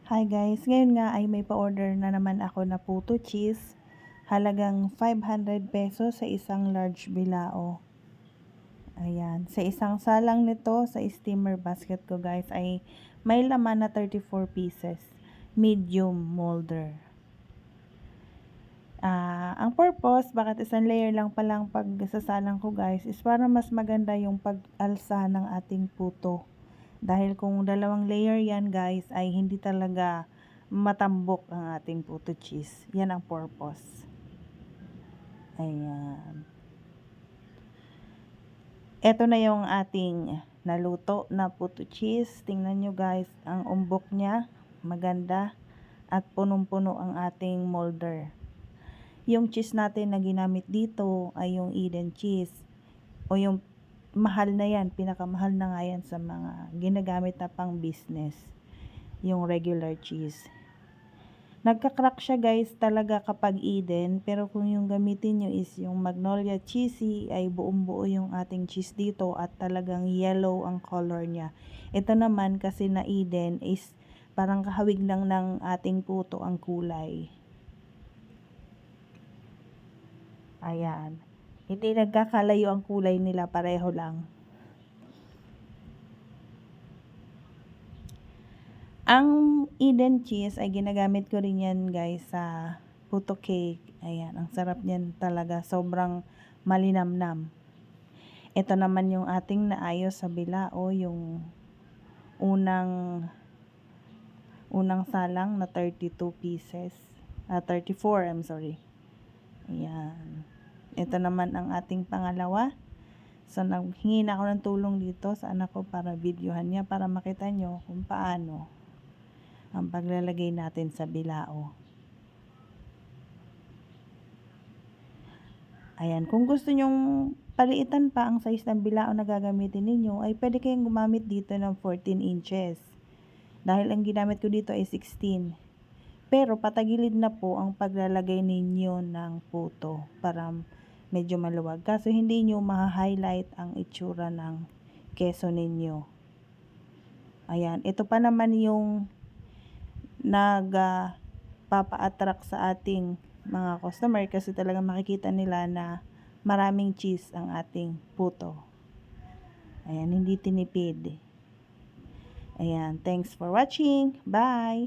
Hi guys, ngayon nga ay may pa-order na naman ako na puto cheese. Halagang 500 pesos sa isang large bilao. Ayan, sa isang salang nito sa steamer basket ko guys ay may laman na 34 pieces. Medium molder. Ang purpose, bakit isang layer lang palang pagsasalang ko guys, is para mas maganda yung pag-alsa ng ating puto. Dahil kung dalawang layer yan guys, ay hindi talaga matambok ang ating puto cheese. Yan ang purpose. Ayan. Ito na yung ating naluto na puto cheese. Tingnan nyo guys, ang umbok niya, maganda. At punong-puno ang ating molder. Yung cheese natin na ginamit dito ay yung Eden cheese. O yung mahal na yan, pinakamahal na nga yan sa mga ginagamit na pang business. Yung regular cheese. Nagka-crack siya guys talaga kapag Eden, pero kung yung gamitin nyo is yung Magnolia Cheesy ay buong buo yung ating cheese dito at talagang yellow ang color niya. Ito naman kasi na Eden is parang kahawig lang ng ating puto ang kulay. Ayan. Hindi nagkakalayo ang kulay nila, pareho lang. Ang Eden cheese ay ginagamit ko rin yan guys sa puto cake. Ayan, ang sarap niyan talaga. Sobrang malinamnam. Ito naman yung ating naayos sa bilao, yung unang salang na 32 pieces. 34, I'm sorry. Ayan. Ito naman ang ating pangalawa. So, naghingi na ako ng tulong dito sa anak ko para videohan niya, para makita nyo kung paano ang paglalagay natin sa bilao. Ayan, kung gusto nyong paliitan pa ang size ng bilao na gagamitin ninyo, ay pwede kayong gumamit dito ng 14 inches. Dahil ang ginamit ko dito ay 16. Pero patagilid na po ang paglalagay ninyo ng puto para medyo maluwag. Kaso hindi nyo ma-highlight ang itsura ng keso ninyo. Ayan, ito pa naman yung papa-attract sa ating mga customer kasi talaga makikita nila na maraming cheese ang ating puto. Ayan, hindi tinipid. Ayan, thanks for watching. Bye!